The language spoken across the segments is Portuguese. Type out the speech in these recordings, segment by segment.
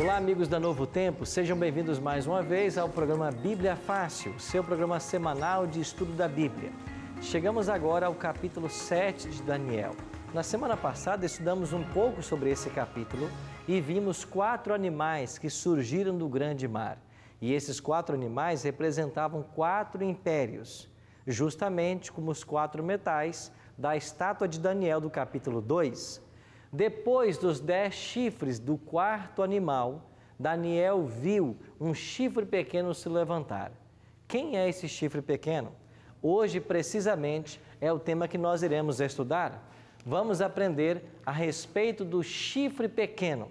Olá, amigos da Novo Tempo, sejam bem-vindos mais uma vez ao programa Bíblia Fácil, seu programa semanal de estudo da Bíblia. Chegamos agora ao capítulo 7 de Daniel. Na semana passada estudamos um pouco sobre esse capítulo e vimos 4 animais que surgiram do grande mar. E esses 4 animais representavam 4 impérios, justamente como os 4 metais da estátua de Daniel do capítulo 2. Depois dos 10 chifres do 4º animal, Daniel viu um chifre pequeno se levantar. Quem é esse chifre pequeno? Hoje, precisamente, é o tema que nós iremos estudar. Vamos aprender a respeito do chifre pequeno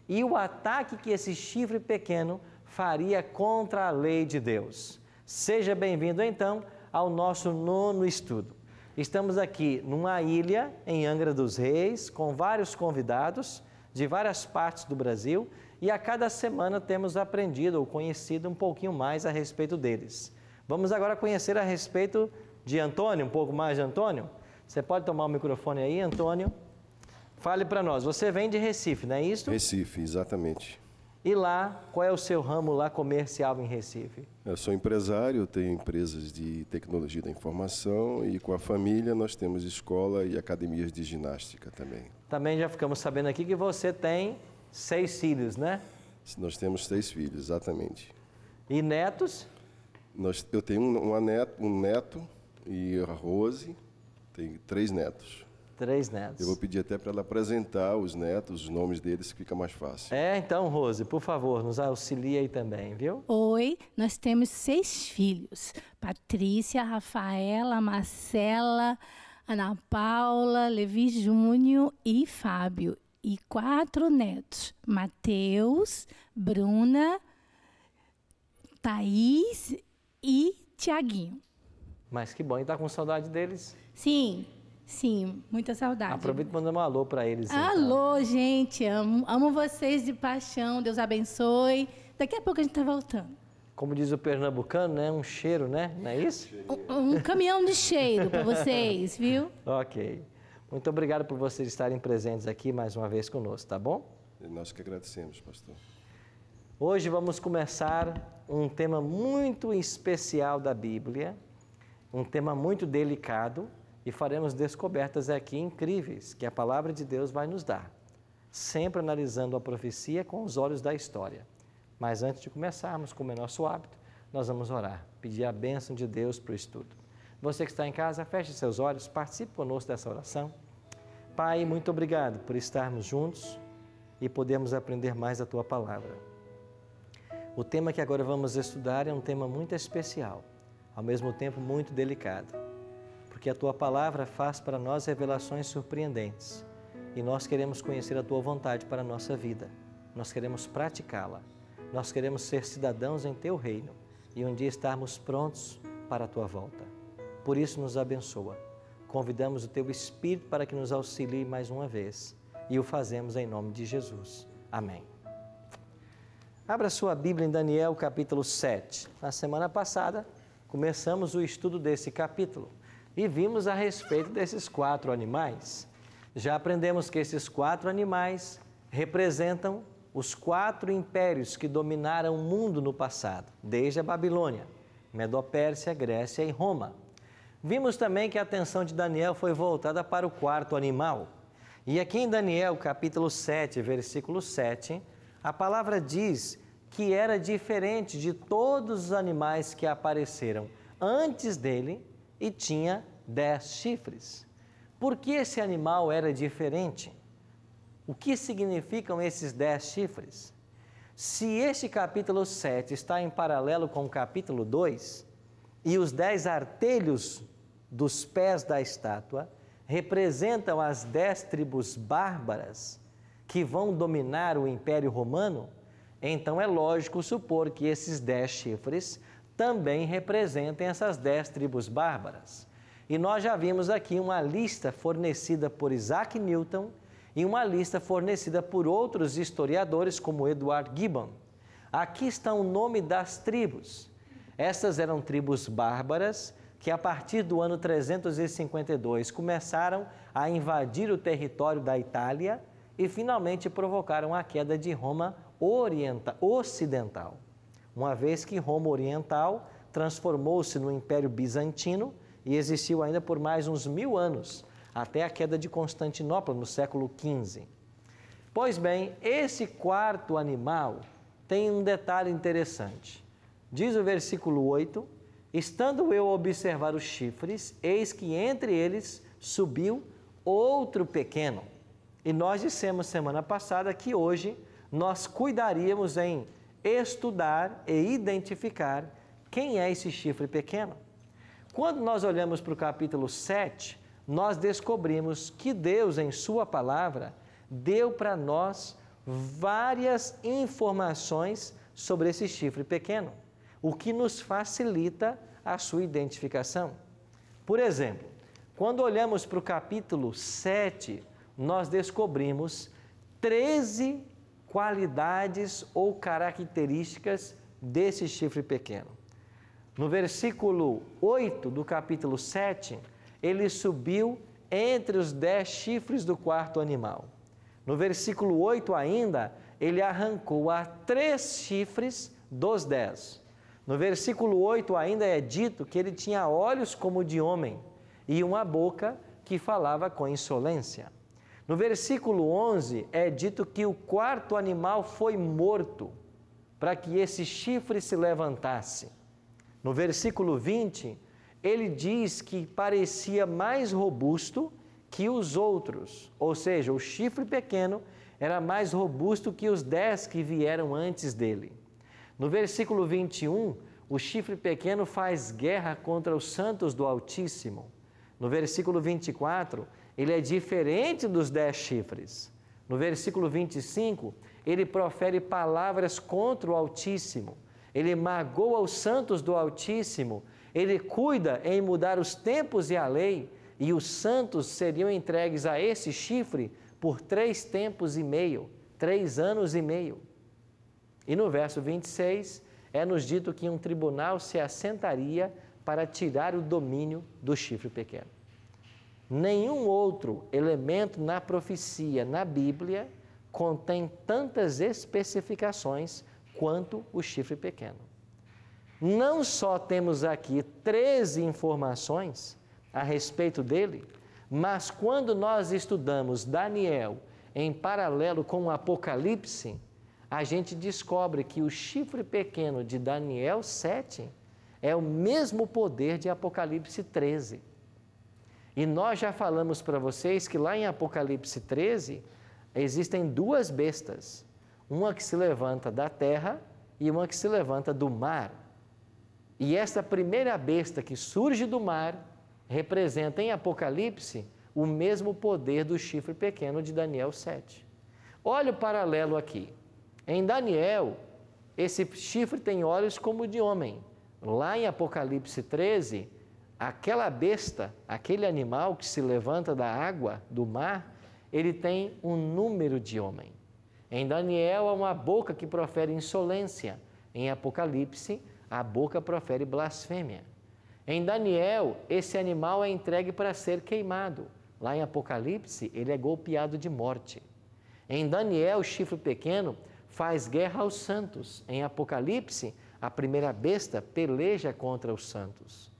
e o ataque que esse chifre pequeno faria contra a lei de Deus. Seja bem-vindo, então, ao nosso 9º estudo. Estamos aqui numa ilha em Angra dos Reis, com vários convidados de várias partes do Brasil e a cada semana temos aprendido ou conhecido um pouquinho mais a respeito deles. Vamos agora conhecer a respeito de Antônio, um pouco mais de Antônio. Você pode tomar o microfone aí, Antônio? Fale para nós, você vem de Recife, não é isso? Recife, exatamente. E lá, qual é o seu ramo lá comercial em Recife? Eu sou empresário, tenho empresas de tecnologia da informação e com a família nós temos escola e academias de ginástica também. Também já ficamos sabendo aqui que você tem 6 filhos, né? Nós temos 6 filhos, exatamente. E netos? Eu tenho um neto e a Rose tem 3 netos. 3 netos. Eu vou pedir até para ela apresentar os netos, os nomes deles, que fica mais fácil. Então, Rose, por favor, nos auxilia aí também, viu? Oi, nós temos 6 filhos. Patrícia, Rafaela, Marcela, Ana Paula, Levi Júnior e Fábio. E 4 netos, Mateus, Bruna, Thaís e Tiaguinho. Mas que bom, e tá com saudade deles? Sim, muita saudade. Aproveita e manda um alô para eles. Alô, então. Gente, amo vocês de paixão, Deus abençoe. Daqui a pouco a gente tá voltando. Como diz o pernambucano, né? Um cheiro, né? Não é isso? Um caminhão de cheiro para vocês, viu? Ok. Muito obrigado por vocês estarem presentes aqui mais uma vez conosco, tá bom? Nós que agradecemos, pastor. Hoje vamos começar um tema muito especial da Bíblia, um tema muito delicado, e faremos descobertas aqui incríveis que a palavra de Deus vai nos dar, sempre analisando a profecia com os olhos da história. Mas antes de começarmos, como é nosso hábito, nós vamos orar, pedir a bênção de Deus para o estudo. Você que está em casa, feche seus olhos, participe conosco dessa oração. Pai, muito obrigado por estarmos juntos e podermos aprender mais da Tua palavra. O tema que agora vamos estudar é um tema muito especial, ao mesmo tempo muito delicado, porque a Tua palavra faz para nós revelações surpreendentes e nós queremos conhecer a Tua vontade para a nossa vida, nós queremos praticá-la, nós queremos ser cidadãos em Teu reino e um dia estarmos prontos para a Tua volta. Por isso nos abençoa, convidamos o Teu Espírito para que nos auxilie mais uma vez e o fazemos em nome de Jesus. Amém. Abra sua Bíblia em Daniel capítulo 7. Na semana passada começamos o estudo desse capítulo e vimos a respeito desses 4 animais. Já aprendemos que esses 4 animais representam os 4 impérios que dominaram o mundo no passado, desde a Babilônia, Medopérsia, Grécia e Roma. Vimos também que a atenção de Daniel foi voltada para o 4º animal. E aqui em Daniel, capítulo 7, versículo 7, a palavra diz que era diferente de todos os animais que apareceram antes dele e tinha 10 chifres. Por que esse animal era diferente? O que significam esses 10 chifres? Se este capítulo 7 está em paralelo com o capítulo 2, e os 10 artelhos dos pés da estátua representam as 10 tribos bárbaras que vão dominar o Império Romano, então é lógico supor que esses 10 chifres também representem essas 10 tribos bárbaras. E nós já vimos aqui uma lista fornecida por Isaac Newton e uma lista fornecida por outros historiadores como Edward Gibbon. Aqui está o nome das tribos. Essas eram tribos bárbaras que a partir do ano 352 começaram a invadir o território da Itália e finalmente provocaram a queda de Roma ocidental, uma vez que Roma Oriental transformou-se no Império Bizantino e existiu ainda por mais uns 1000 anos, até a queda de Constantinopla no século XV. Pois bem, esse quarto animal tem um detalhe interessante. Diz o versículo 8, estando eu a observar os chifres, eis que entre eles subiu outro pequeno. E nós dissemos semana passada que hoje nós cuidaríamos em estudar e identificar quem é esse chifre pequeno. Quando nós olhamos para o capítulo 7, nós descobrimos que Deus, em sua palavra, deu para nós várias informações sobre esse chifre pequeno, o que nos facilita a sua identificação. Por exemplo, quando olhamos para o capítulo 7, nós descobrimos 13 qualidades ou características desse chifre pequeno. No versículo 8 do capítulo 7, ele subiu entre os 10 chifres do quarto animal. No versículo 8 ainda, ele arrancou a 3 chifres dos 10. No versículo 8 ainda é dito que ele tinha olhos como de homem e uma boca que falava com insolência. No versículo 11 é dito que o quarto animal foi morto para que esse chifre se levantasse. No versículo 20, ele diz que parecia mais robusto que os outros, ou seja, o chifre pequeno era mais robusto que os 10 que vieram antes dele. No versículo 21, o chifre pequeno faz guerra contra os santos do Altíssimo. No versículo 24, ele é diferente dos 10 chifres. No versículo 25, ele profere palavras contra o Altíssimo. Ele magoa os santos do Altíssimo. Ele cuida em mudar os tempos e a lei. E os santos seriam entregues a esse chifre por 3 tempos e meio, 3 anos e meio. E no verso 26, é-nos dito que um tribunal se assentaria para tirar o domínio do chifre pequeno. Nenhum outro elemento na profecia, na Bíblia, contém tantas especificações quanto o chifre pequeno. Não só temos aqui 13 informações a respeito dele, mas quando nós estudamos Daniel em paralelo com o Apocalipse, a gente descobre que o chifre pequeno de Daniel 7 é o mesmo poder de Apocalipse 13. E nós já falamos para vocês que lá em Apocalipse 13 existem 2 bestas, uma que se levanta da terra e uma que se levanta do mar. E esta primeira besta que surge do mar representa em Apocalipse o mesmo poder do chifre pequeno de Daniel 7. Olha o paralelo aqui. Em Daniel, esse chifre tem olhos como de homem. Lá em Apocalipse 13, aquela besta, aquele animal que se levanta da água, do mar, ele tem um número de homem. Em Daniel, há uma boca que profere insolência. Em Apocalipse, a boca profere blasfêmia. Em Daniel, esse animal é entregue para ser queimado. Lá em Apocalipse, ele é golpeado de morte. Em Daniel, o chifre pequeno faz guerra aos santos. Em Apocalipse, a primeira besta peleja contra os santos.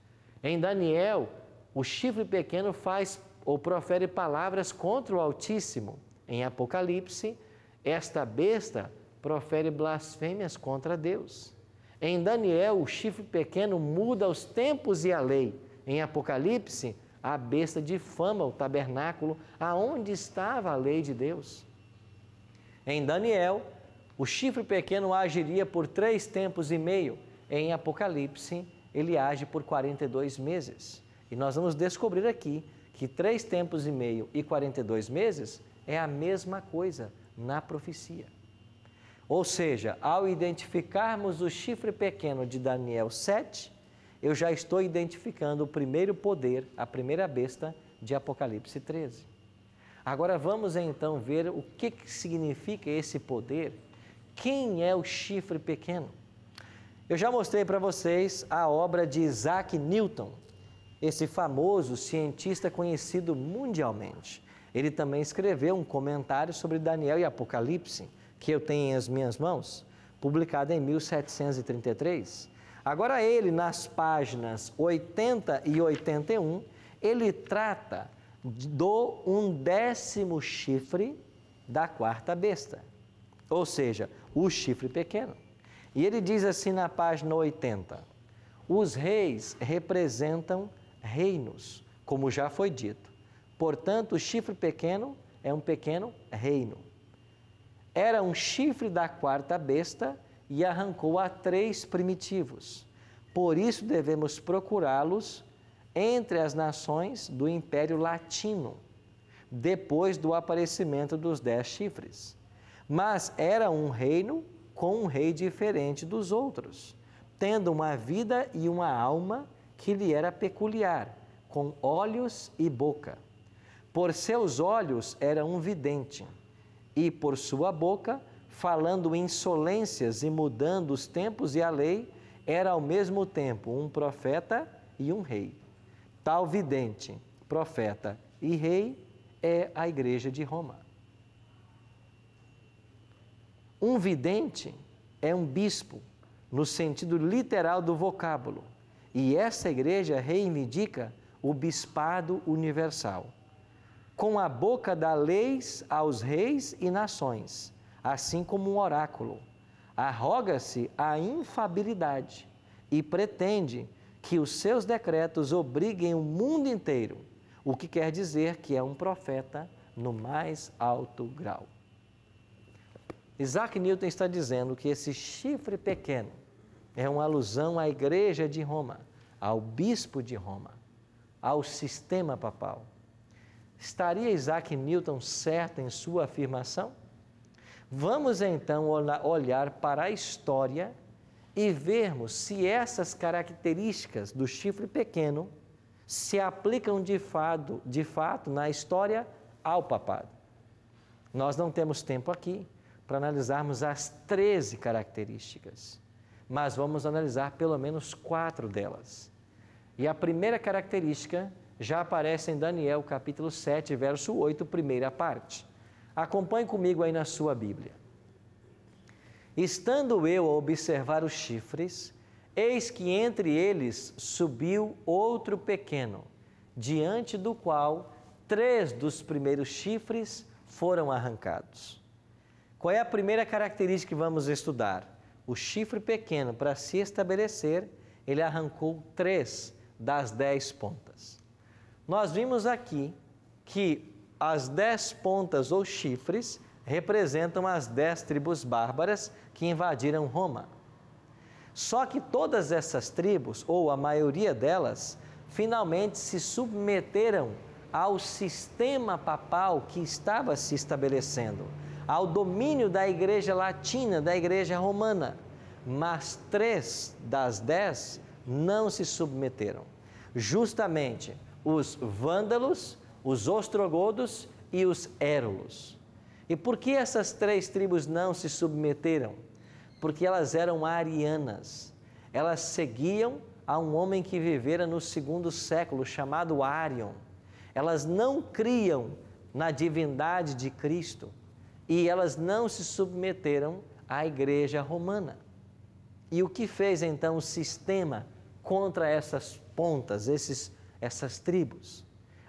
Em Daniel, o chifre pequeno faz ou profere palavras contra o Altíssimo. Em Apocalipse, esta besta profere blasfêmias contra Deus. Em Daniel, o chifre pequeno muda os tempos e a lei. Em Apocalipse, a besta difama o tabernáculo aonde estava a lei de Deus. Em Daniel, o chifre pequeno agiria por 3 tempos e meio. Em Apocalipse, ele age por 42 meses. E nós vamos descobrir aqui que 3 tempos e meio e 42 meses é a mesma coisa na profecia. Ou seja, ao identificarmos o chifre pequeno de Daniel 7, eu já estou identificando o primeiro poder, a primeira besta de Apocalipse 13. Agora vamos então ver o que significa esse poder. Quem é o chifre pequeno? Eu já mostrei para vocês a obra de Isaac Newton, esse famoso cientista conhecido mundialmente. Ele também escreveu um comentário sobre Daniel e Apocalipse, que eu tenho em as minhas mãos, publicado em 1733. Agora ele, nas páginas 80 e 81, ele trata do 11º chifre da quarta besta, ou seja, o chifre pequeno. E ele diz assim na página 80, os reis representam reinos, como já foi dito. Portanto, o chifre pequeno é um pequeno reino. Era um chifre da quarta besta e arrancou a 3 primitivos. Por isso devemos procurá-los entre as nações do Império Latino, depois do aparecimento dos 10 chifres. Mas era um reino com um rei diferente dos outros, tendo uma vida e uma alma que lhe era peculiar, com olhos e boca. Por seus olhos era um vidente, e por sua boca, falando insolências e mudando os tempos e a lei, era ao mesmo tempo um profeta e um rei. Tal vidente, profeta e rei é a Igreja de Roma. Um vidente é um bispo, no sentido literal do vocábulo, e essa igreja reivindica o bispado universal. Com a boca dá leis aos reis e nações, assim como um oráculo. Arroga-se a infabilidade e pretende que os seus decretos obriguem o mundo inteiro, o que quer dizer que é um profeta no mais alto grau. Isaac Newton está dizendo que esse chifre pequeno é uma alusão à Igreja de Roma, ao bispo de Roma, ao sistema papal. Estaria Isaac Newton certo em sua afirmação? Vamos então olhar para a história e vermos se essas características do chifre pequeno se aplicam de fato na história ao papado. Nós não temos tempo aqui para analisarmos as 13 características, mas vamos analisar pelo menos 4 delas. E a primeira característica já aparece em Daniel capítulo 7, verso 8, primeira parte. Acompanhe comigo aí na sua Bíblia. Estando eu a observar os chifres, eis que entre eles subiu outro pequeno, diante do qual 3 dos primeiros chifres foram arrancados. Qual é a primeira característica que vamos estudar? O chifre pequeno, para se estabelecer, ele arrancou 3 das 10 pontas. Nós vimos aqui que as 10 pontas ou chifres representam as 10 tribos bárbaras que invadiram Roma. Só que todas essas tribos, ou a maioria delas, finalmente se submeteram ao sistema papal que estava se estabelecendo, ao domínio da Igreja Latina, da Igreja Romana. Mas 3 das 10 não se submeteram. Justamente os vândalos, os ostrogodos e os érulos. E por que essas 3 tribos não se submeteram? Porque elas eram arianas. Elas seguiam a um homem que vivera no 2º século, chamado Árion. Elas não criam na divindade de Cristo e elas não se submeteram à Igreja Romana. E o que fez então o sistema contra essas pontas, essas tribos?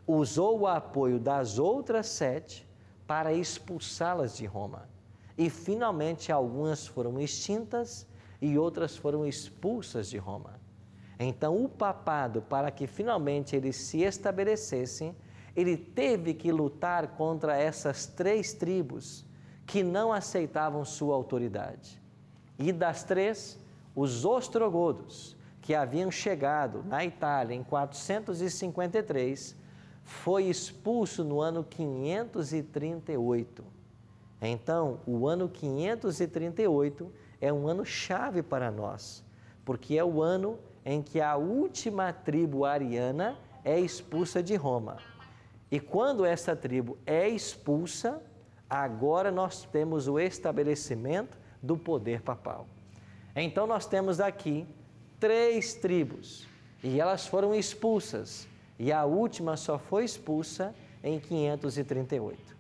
Usou o apoio das outras 7 para expulsá-las de Roma. E finalmente algumas foram extintas e outras foram expulsas de Roma. Então o papado, para que finalmente ele se estabelecesse, ele teve que lutar contra essas 3 tribos que não aceitavam sua autoridade. E das 3, os ostrogodos, que haviam chegado na Itália em 453, foi expulso no ano 538. Então, o ano 538 é um ano chave para nós, porque é o ano em que a última tribo ariana é expulsa de Roma. E quando essa tribo é expulsa, agora nós temos o estabelecimento do poder papal. Então nós temos aqui 3 tribos e elas foram expulsas e a última só foi expulsa em 538.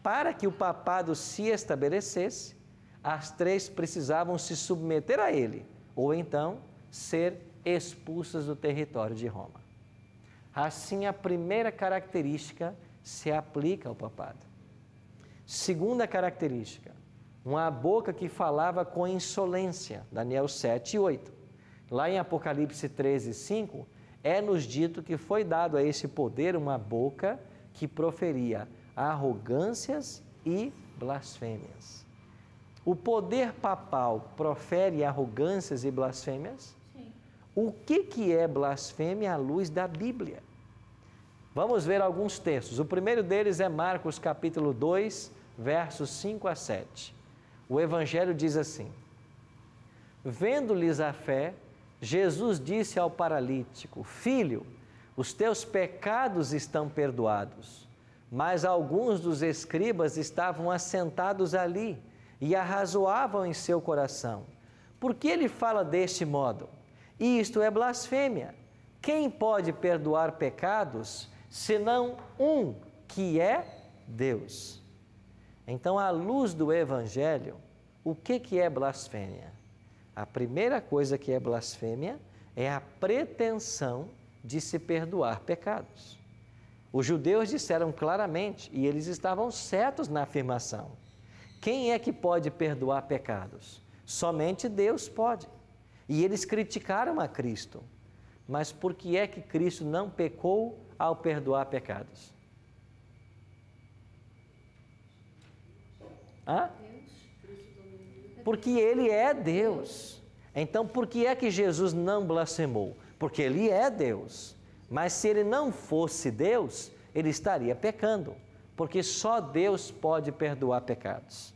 para que o papado se estabelecesse, as três precisavam se submeter a ele, ou então ser expulsas do território de Roma. Assim, a primeira característica se aplica ao papado. Segunda característica, uma boca que falava com insolência, Daniel 7 e 8. Lá em Apocalipse 13, 5, é-nos dito que foi dado a esse poder uma boca que proferia arrogâncias e blasfêmias. O poder papal profere arrogâncias e blasfêmias? Sim. O que é blasfêmia à luz da Bíblia? Vamos ver alguns textos. O primeiro deles é Marcos capítulo 2, versos 5 a 7. O Evangelho diz assim: vendo-lhes a fé, Jesus disse ao paralítico: filho, os teus pecados estão perdoados. Mas alguns dos escribas estavam assentados ali e arrazoavam em seu coração: por que ele fala deste modo? Isto é blasfêmia. Quem pode perdoar pecados, senão um, que é Deus? Então, à luz do Evangelho, o que é blasfêmia? A primeira coisa que é blasfêmia é a pretensão de se perdoar pecados. Os judeus disseram claramente, e eles estavam certos na afirmação: quem é que pode perdoar pecados? Somente Deus pode. E eles criticaram a Cristo. Mas por que é que Cristo não pecou ao perdoar pecados? Hã? Porque Ele é Deus. Então, por que é que Jesus não blasfemou? Porque Ele é Deus. Mas se Ele não fosse Deus, Ele estaria pecando. Porque só Deus pode perdoar pecados.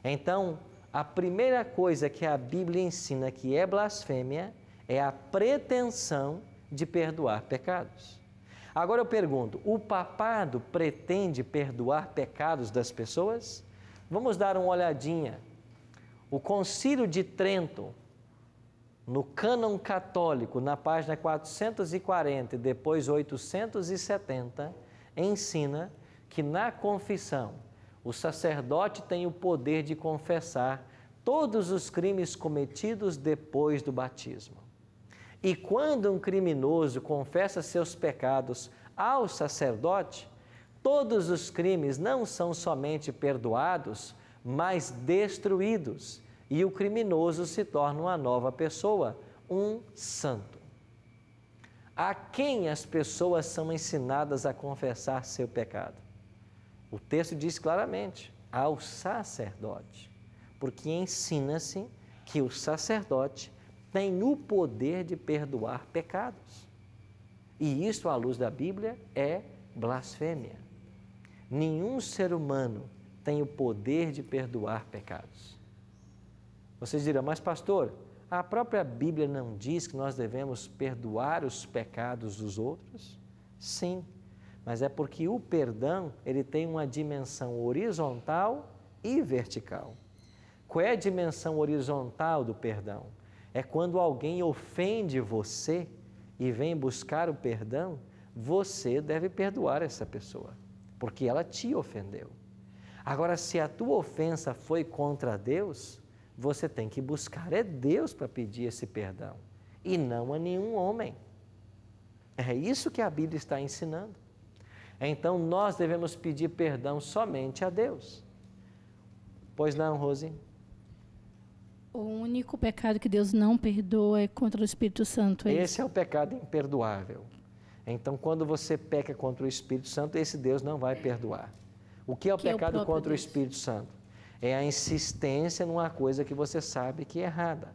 Então, a primeira coisa que a Bíblia ensina que é blasfêmia é a pretensão de perdoar pecados. Agora eu pergunto, o papado pretende perdoar pecados das pessoas? Vamos dar uma olhadinha. O Concílio de Trento, no cânon católico, na página 440 e depois 870, ensina que na confissão o sacerdote tem o poder de confessar todos os crimes cometidos depois do batismo. E quando um criminoso confessa seus pecados ao sacerdote, todos os crimes não são somente perdoados, mas destruídos, e o criminoso se torna uma nova pessoa, um santo. A quem as pessoas são ensinadas a confessar seu pecado? O texto diz claramente, ao sacerdote, porque ensina-se que o sacerdote tem o poder de perdoar pecados. E isso, à luz da Bíblia, é blasfêmia. Nenhum ser humano tem o poder de perdoar pecados. Vocês dirão, mas pastor, a própria Bíblia não diz que nós devemos perdoar os pecados dos outros? Sim, mas é porque o perdão, ele tem uma dimensão horizontal e vertical. Qual é a dimensão horizontal do perdão? É quando alguém ofende você e vem buscar o perdão, você deve perdoar essa pessoa, porque ela te ofendeu. Agora, se a tua ofensa foi contra Deus, você tem que buscar Deus para pedir esse perdão, e não a nenhum homem. É isso que a Bíblia está ensinando. Então, nós devemos pedir perdão somente a Deus. Pois não, Rose? O único pecado que Deus não perdoa é contra o Espírito Santo. Esse é o pecado imperdoável. Então, quando você peca contra o Espírito Santo, esse Deus não vai perdoar. O que é o pecado contra o Espírito Santo? É a insistência numa coisa que você sabe que é errada.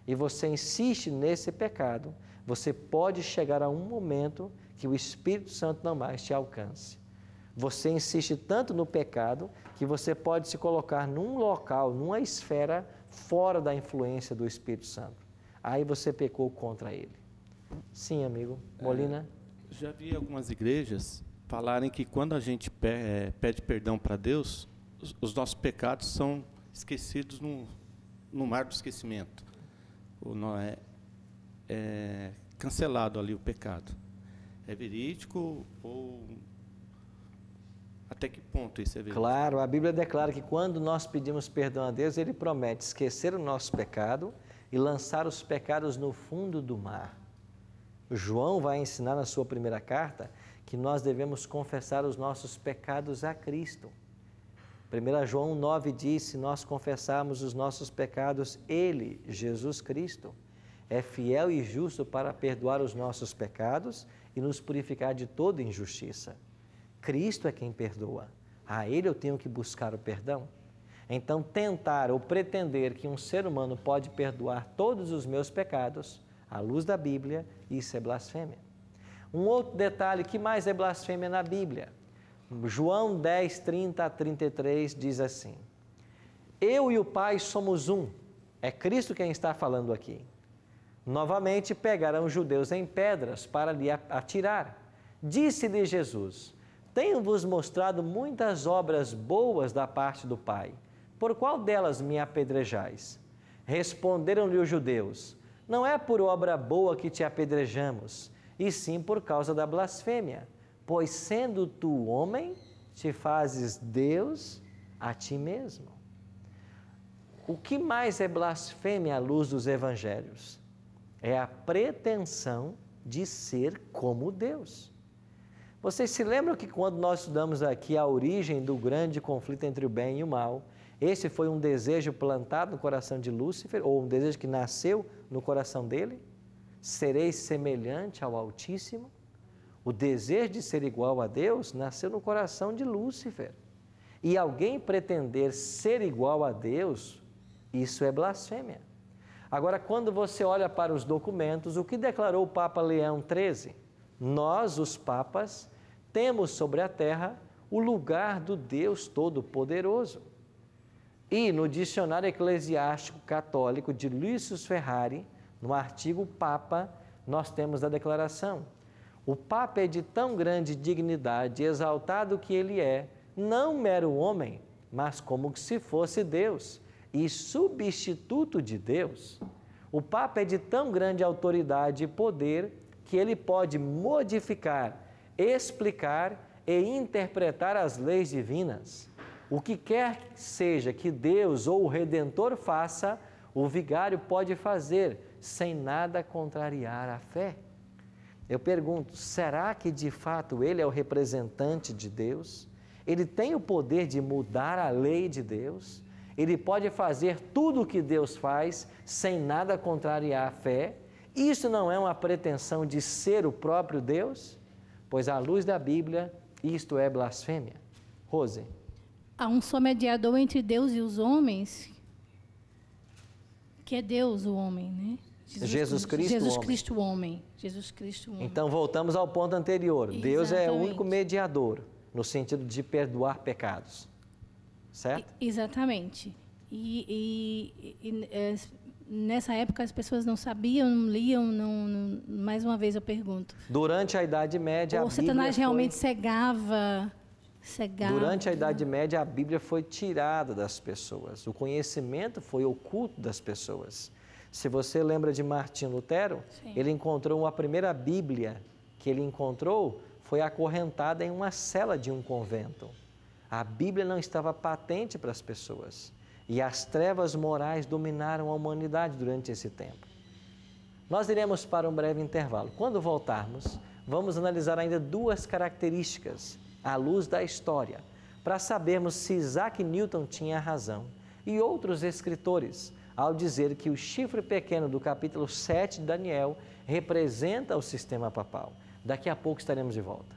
E você insiste nesse pecado, você pode chegar a um momento que o Espírito Santo não mais te alcance. Você insiste tanto no pecado que você pode se colocar num local, numa esfera fora da influência do Espírito Santo. Aí você pecou contra ele. Sim, amigo. Molina? Já vi algumas igrejas falarem que quando a gente pede perdão para Deus, os nossos pecados são esquecidos no mar do esquecimento. Ou não é cancelado ali o pecado. É verídico ou Até que ponto isso é verdade? Claro, a Bíblia declara que quando nós pedimos perdão a Deus, Ele promete esquecer o nosso pecado e lançar os pecados no fundo do mar. João vai ensinar na sua primeira carta que nós devemos confessar os nossos pecados a Cristo. 1 João 9 diz, se nós confessarmos os nossos pecados, Ele, Jesus Cristo, é fiel e justo para perdoar os nossos pecados e nos purificar de toda injustiça. Cristo é quem perdoa. A Ele eu tenho que buscar o perdão. Então, tentar ou pretender que um ser humano pode perdoar todos os meus pecados, à luz da Bíblia, isso é blasfêmia. Um outro detalhe, que mais é blasfêmia na Bíblia? João 10, 30 a 33 diz assim, eu e o Pai somos um. É Cristo quem está falando aqui. Novamente pegarão os judeus em pedras para lhe atirar. Disse-lhe Jesus, tenho-vos mostrado muitas obras boas da parte do Pai. Por qual delas me apedrejais? Responderam-lhe os judeus, não é por obra boa que te apedrejamos, e sim por causa da blasfêmia. Pois sendo tu homem, te fazes Deus a ti mesmo. O que mais é blasfêmia à luz dos evangelhos? É a pretensão de ser como Deus. Vocês se lembram que quando nós estudamos aqui a origem do grande conflito entre o bem e o mal, esse foi um desejo plantado no coração de Lúcifer, ou um desejo que nasceu no coração dele? Sereis semelhante ao Altíssimo? O desejo de ser igual a Deus nasceu no coração de Lúcifer. E alguém pretender ser igual a Deus, isso é blasfêmia. Agora, quando você olha para os documentos, o que declarou o Papa Leão XIII? Nós, os papas, temos sobre a terra o lugar do Deus Todo-Poderoso. E no Dicionário Eclesiástico Católico de Lucius Ferrari, no artigo Papa, nós temos a declaração. O Papa é de tão grande dignidade, exaltado que ele é, não mero homem, mas como que se fosse Deus, e substituto de Deus. O Papa é de tão grande autoridade e poder que ele pode modificar, explicar e interpretar as leis divinas. O que quer que seja que Deus ou o Redentor faça, o vigário pode fazer, sem nada contrariar a fé. Eu pergunto, será que de fato ele é o representante de Deus? Ele tem o poder de mudar a lei de Deus? Ele pode fazer tudo o que Deus faz, sem nada contrariar a fé? Isso não é uma pretensão de ser o próprio Deus? Pois à luz da Bíblia, isto é blasfêmia. Rose. Há um só mediador entre Deus e os homens, que é Deus, o homem, né? Jesus Cristo, o homem. Jesus Cristo, o homem. Então, voltamos ao ponto anterior. Exatamente. Deus é o único mediador, no sentido de perdoar pecados. Certo? Exatamente. Nessa época as pessoas não sabiam, não liam, mais uma vez eu pergunto. Durante a Idade Média, o Satanás realmente cegava. Durante a Idade Média, a Bíblia foi tirada das pessoas. O conhecimento foi oculto das pessoas. Se você lembra de Martinho Lutero, sim, ele encontrou a primeira Bíblia que ele encontrou, foi acorrentada em uma cela de um convento. A Bíblia não estava patente para as pessoas. E as trevas morais dominaram a humanidade durante esse tempo. Nós iremos para um breve intervalo. Quando voltarmos, vamos analisar ainda duas características à luz da história, para sabermos se Isaac Newton tinha razão e outros escritores, ao dizer que o chifre pequeno do capítulo 7 de Daniel representa o sistema papal. Daqui a pouco estaremos de volta.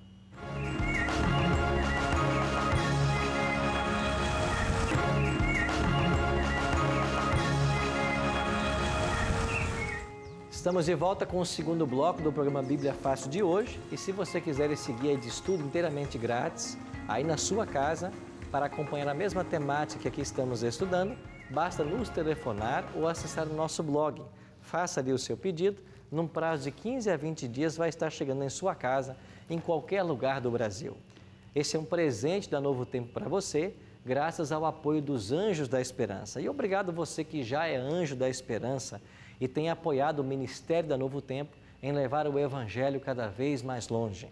Estamos de volta com o segundo bloco do programa Bíblia Fácil de hoje. E se você quiser esse guia de estudo inteiramente grátis, aí na sua casa, para acompanhar a mesma temática que aqui estamos estudando, basta nos telefonar ou acessar o nosso blog. Faça ali o seu pedido, num prazo de 15 a 20 dias vai estar chegando em sua casa, em qualquer lugar do Brasil. Esse é um presente da Novo Tempo para você, graças ao apoio dos Anjos da Esperança. E obrigado você que já é Anjo da Esperança e tem apoiado o Ministério da Novo Tempo em levar o Evangelho cada vez mais longe.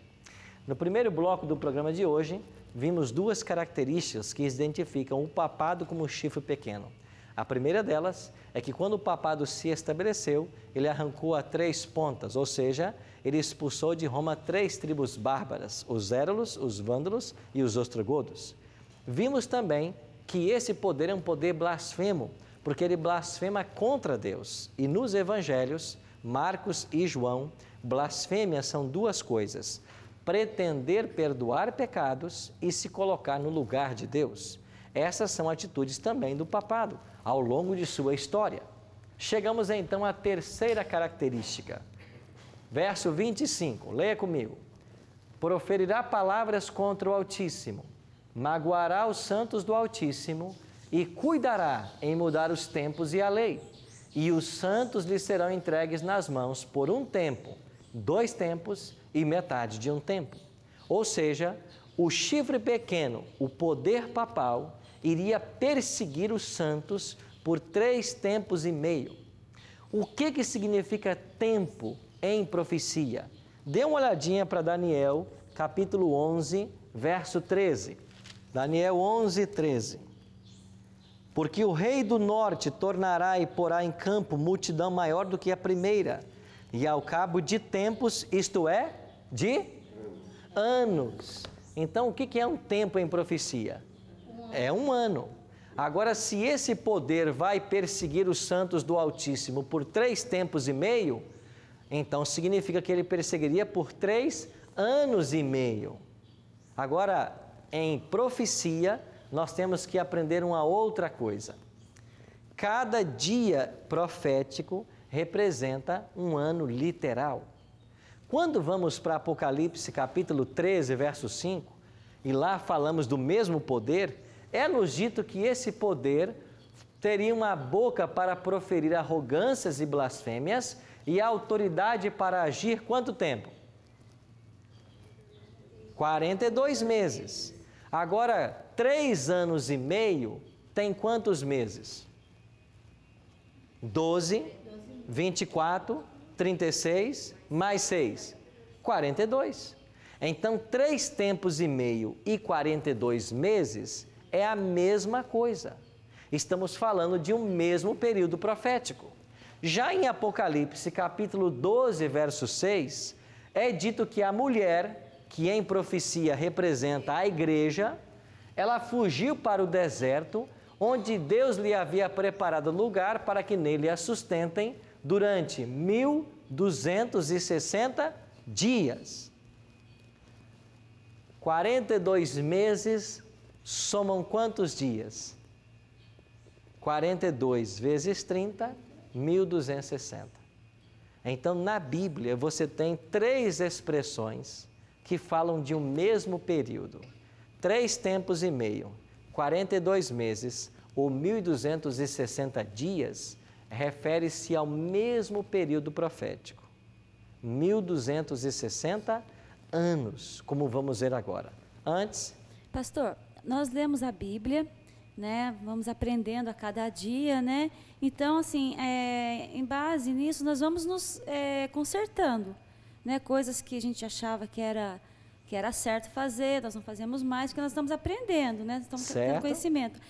No primeiro bloco do programa de hoje, vimos duas características que identificam o papado como chifre pequeno. A primeira delas é que quando o papado se estabeleceu, ele arrancou a 3 pontas, ou seja, ele expulsou de Roma 3 tribos bárbaras, os Érulos, os Vândalos e os Ostrogodos. Vimos também que esse poder é um poder blasfemo, porque ele blasfema contra Deus. E nos evangelhos, Marcos e João, blasfêmia são duas coisas: pretender perdoar pecados e se colocar no lugar de Deus. Essas são atitudes também do papado, ao longo de sua história. Chegamos então à terceira característica. Verso 25, leia comigo. Proferirá palavras contra o Altíssimo, magoará os santos do Altíssimo e cuidará em mudar os tempos e a lei. E os santos lhe serão entregues nas mãos por 1 tempo, 2 tempos e metade de 1 tempo. Ou seja, o chifre pequeno, o poder papal, iria perseguir os santos por 3 tempos e meio. O que significa tempo em profecia? Dê uma olhadinha para Daniel, capítulo 11, verso 13. Daniel 11, 13. Porque o rei do norte tornará e porá em campo multidão maior do que a primeira, e ao cabo de tempos, isto é, de anos. Então, o que é um tempo em profecia? É 1 ano. Agora, se esse poder vai perseguir os santos do Altíssimo por 3 tempos e meio, então significa que ele perseguiria por 3 anos e meio. Agora, em profecia, nós temos que aprender uma outra coisa. Cada dia profético representa 1 ano literal. Quando vamos para Apocalipse, capítulo 13, verso 5, e lá falamos do mesmo poder, é-nos dito que esse poder teria uma boca para proferir arrogâncias e blasfêmias e a autoridade para agir quanto tempo? 42 meses. Agora, 3 anos e meio tem quantos meses? 12, 24, 36, mais 6, 42. Então, 3 tempos e meio e 42 meses é a mesma coisa. Estamos falando de um mesmo período profético. Já em Apocalipse, capítulo 12, verso 6, é dito que a mulher, que em profecia representa a igreja, ela fugiu para o deserto, onde Deus lhe havia preparado lugar para que nele a sustentem durante 1260 dias. 42 meses somam quantos dias? 42 vezes 30, 1260. Então, na Bíblia, você tem 3 expressões que falam de um mesmo período. 3 tempos e meio, 42 meses ou 1260 dias, refere-se ao mesmo período profético. 1260 anos, como vamos ver agora. Antes... Pastor, nós lemos a Bíblia, né? Vamos aprendendo a cada dia, né? Então, assim, em base nisso, nós vamos nos consertando, né? Coisas que a gente achava que era certo fazer, nós não fazemos mais, porque nós estamos aprendendo, né? Estamos tendo conhecimento.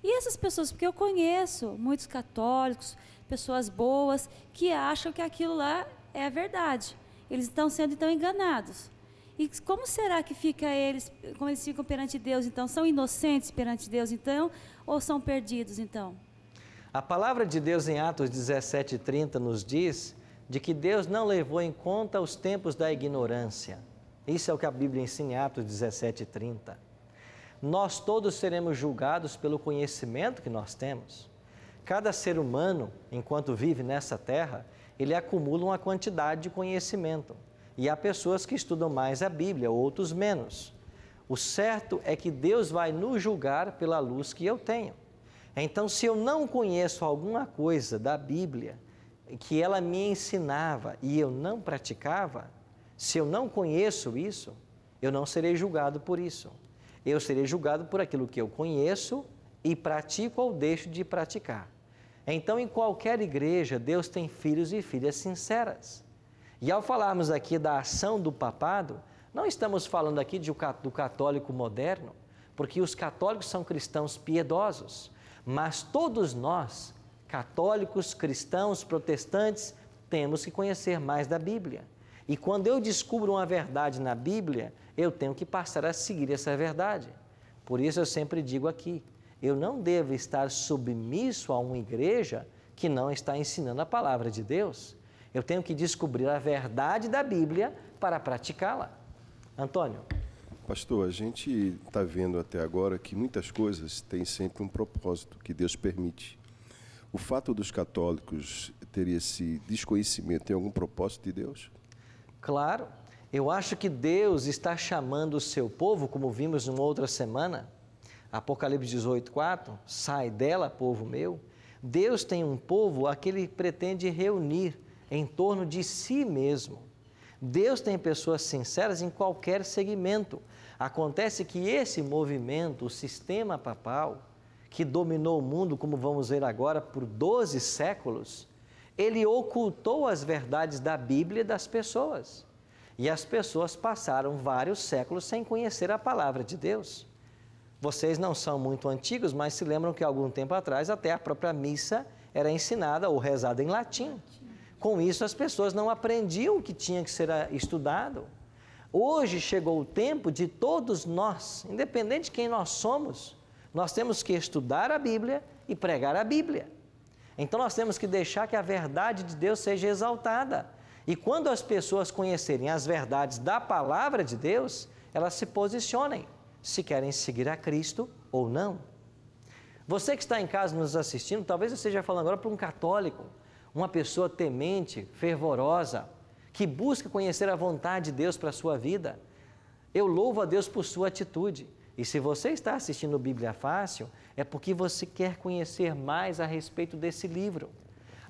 E essas pessoas, porque eu conheço muitos católicos, pessoas boas, que acham que aquilo lá é a verdade. Eles estão sendo, então, enganados. E como será que fica eles, como eles ficam perante Deus, então? São inocentes perante Deus, então? Ou são perdidos, então? A palavra de Deus em Atos 17:30 nos diz de que Deus não levou em conta os tempos da ignorância. Isso é o que a Bíblia ensina em Atos 17:30. Nós todos seremos julgados pelo conhecimento que nós temos. Cada ser humano, enquanto vive nessa terra, ele acumula uma quantidade de conhecimento. E há pessoas que estudam mais a Bíblia, outros menos. O certo é que Deus vai nos julgar pela luz que eu tenho. Então, se eu não conheço alguma coisa da Bíblia que ela me ensinava e eu não praticava, se eu não conheço isso, eu não serei julgado por isso. Eu serei julgado por aquilo que eu conheço e pratico ou deixo de praticar. Então, em qualquer igreja, Deus tem filhos e filhas sinceras. E ao falarmos aqui da ação do papado, Não estamos falando aqui do católico moderno, porque os católicos são cristãos piedosos, mas todos nós, católicos, cristãos, protestantes, temos que conhecer mais da Bíblia. E quando eu descubro uma verdade na Bíblia, eu tenho que passar a seguir essa verdade. Por isso eu sempre digo aqui, eu não devo estar submisso a uma igreja que não está ensinando a palavra de Deus. Eu tenho que descobrir a verdade da Bíblia para praticá-la. Antônio. Pastor, a gente está vendo até agora que muitas coisas têm sempre um propósito que Deus permite. O fato dos católicos ter esse desconhecimento tem algum propósito de Deus? Claro. Eu acho que Deus está chamando o seu povo, como vimos numa outra semana, Apocalipse 18:4, sai dela, povo meu. Deus tem um povo a que Ele pretende reunir em torno de si mesmo. Deus tem pessoas sinceras em qualquer segmento. Acontece que esse movimento, o sistema papal, que dominou o mundo, como vamos ver agora, por 12 séculos, ele ocultou as verdades da Bíblia das pessoas. E as pessoas passaram vários séculos sem conhecer a palavra de Deus. Vocês não são muito antigos, mas se lembram que algum tempo atrás até a própria missa era ensinada ou rezada em latim. Com isso as pessoas não aprendiam o que tinha que ser estudado. Hoje chegou o tempo de todos nós, independente de quem nós somos, nós temos que estudar a Bíblia e pregar a Bíblia. Então nós temos que deixar que a verdade de Deus seja exaltada. E quando as pessoas conhecerem as verdades da palavra de Deus, elas se posicionem, se querem seguir a Cristo ou não. Você que está em casa nos assistindo, talvez eu esteja falando agora para um católico, uma pessoa temente, fervorosa, que busca conhecer a vontade de Deus para a sua vida. Eu louvo a Deus por sua atitude. E se você está assistindo Bíblia Fácil, é porque você quer conhecer mais a respeito desse livro.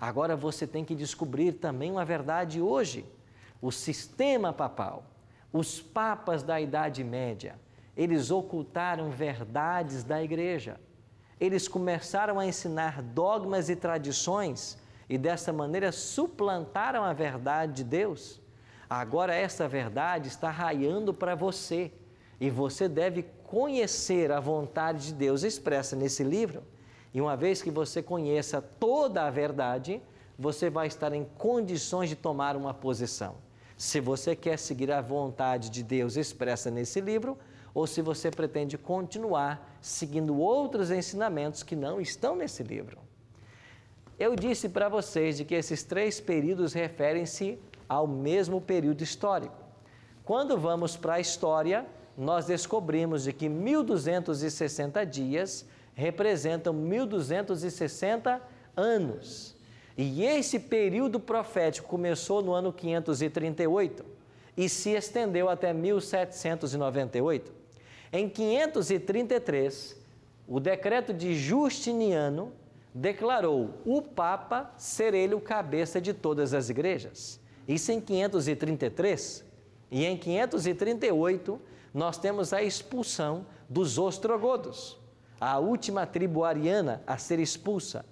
Agora você tem que descobrir também uma verdade hoje. O sistema papal, os papas da Idade Média, eles ocultaram verdades da igreja. Eles começaram a ensinar dogmas e tradições e dessa maneira suplantaram a verdade de Deus. Agora essa verdade está raiando para você e você deve conhecer a vontade de Deus expressa nesse livro. E uma vez que você conheça toda a verdade, você vai estar em condições de tomar uma posição. Se você quer seguir a vontade de Deus expressa nesse livro, ou se você pretende continuar seguindo outros ensinamentos que não estão nesse livro. Eu disse para vocês de que esses 3 períodos referem-se ao mesmo período histórico. Quando vamos para a história, nós descobrimos de que 1260 dias representam 1260 anos. E esse período profético começou no ano 538 e se estendeu até 1798. Em 533, o decreto de Justiniano declarou o Papa ser ele o cabeça de todas as igrejas. Isso em 533. E em 538, nós temos a expulsão dos ostrogodos, a última tribo ariana a ser expulsa.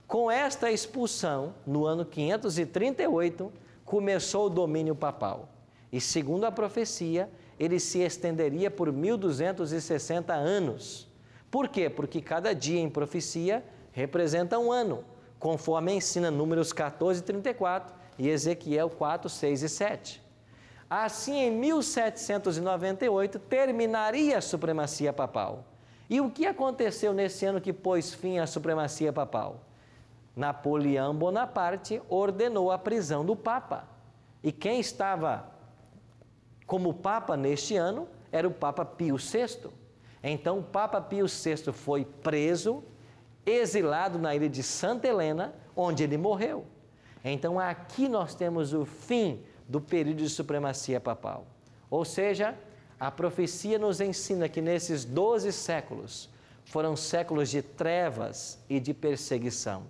Com esta expulsão, no ano 538, começou o domínio papal. E segundo a profecia, ele se estenderia por 1260 anos. Por quê? Porque cada dia em profecia representa um ano, conforme ensina Números 14 e 34 e Ezequiel 4, 6 e 7. Assim, em 1798, terminaria a supremacia papal. E o que aconteceu nesse ano que pôs fim à supremacia papal? Napoleão Bonaparte ordenou a prisão do Papa. E quem estava como Papa neste ano era o Papa Pio VI. Então, o Papa Pio VI foi preso, exilado na ilha de Santa Helena, onde ele morreu. Então, aqui nós temos o fim do período de supremacia papal. Ou seja, a profecia nos ensina que nesses 12 séculos foram séculos de trevas e de perseguição,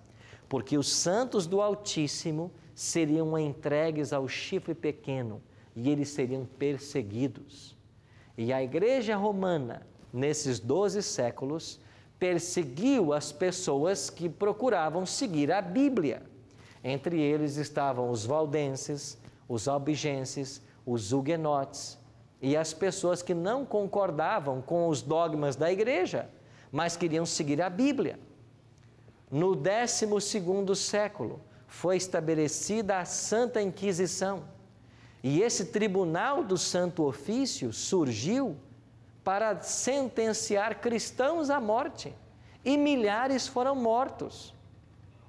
porque os santos do Altíssimo seriam entregues ao chifre pequeno e eles seriam perseguidos. E a Igreja Romana, nesses 12 séculos, perseguiu as pessoas que procuravam seguir a Bíblia. Entre eles estavam os valdenses, os albigenses, os huguenotes, e as pessoas que não concordavam com os dogmas da igreja, mas queriam seguir a Bíblia. No 12º século, foi estabelecida a Santa Inquisição, e esse tribunal do Santo Ofício surgiu para sentenciar cristãos à morte, e milhares foram mortos.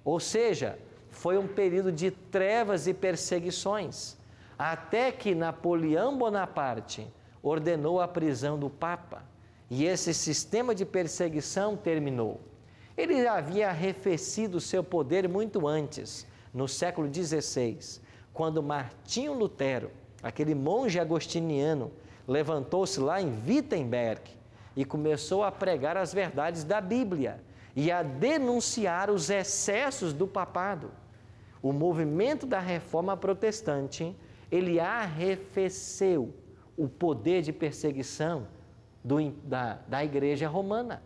Ou seja, foi um período de trevas e perseguições, até que Napoleão Bonaparte ordenou a prisão do Papa, e esse sistema de perseguição terminou. Ele havia arrefecido seu poder muito antes, no século XVI, quando Martinho Lutero, aquele monge agostiniano, levantou-se lá em Wittenberg e começou a pregar as verdades da Bíblia e a denunciar os excessos do papado. O movimento da Reforma Protestante, ele arrefeceu o poder de perseguição da Igreja Romana.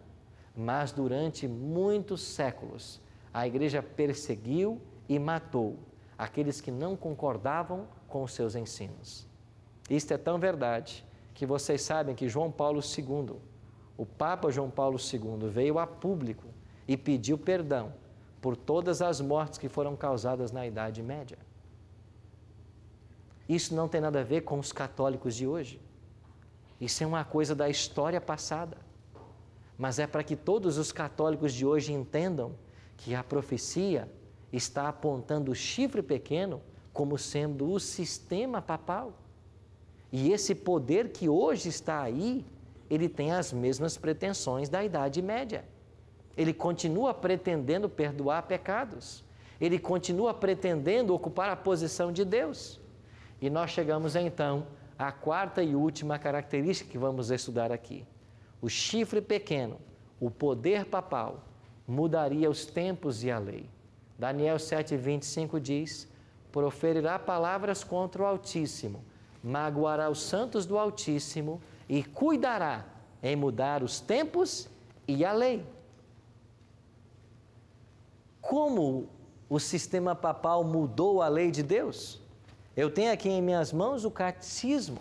Mas durante muitos séculos, a Igreja perseguiu e matou aqueles que não concordavam com os seus ensinos. Isto é tão verdade que vocês sabem que João Paulo II, o Papa João Paulo II, veio a público e pediu perdão por todas as mortes que foram causadas na Idade Média. Isso não tem nada a ver com os católicos de hoje. Isso é uma coisa da história passada. Mas é para que todos os católicos de hoje entendam que a profecia está apontando o chifre pequeno como sendo o sistema papal. E esse poder que hoje está aí, ele tem as mesmas pretensões da Idade Média. Ele continua pretendendo perdoar pecados. Ele continua pretendendo ocupar a posição de Deus. E nós chegamos então à quarta e última característica que vamos estudar aqui. O chifre pequeno, o poder papal, mudaria os tempos e a lei. Daniel 7:25 diz: proferirá palavras contra o Altíssimo, magoará os santos do Altíssimo e cuidará em mudar os tempos e a lei. Como o sistema papal mudou a lei de Deus? Eu tenho aqui em minhas mãos o catecismo.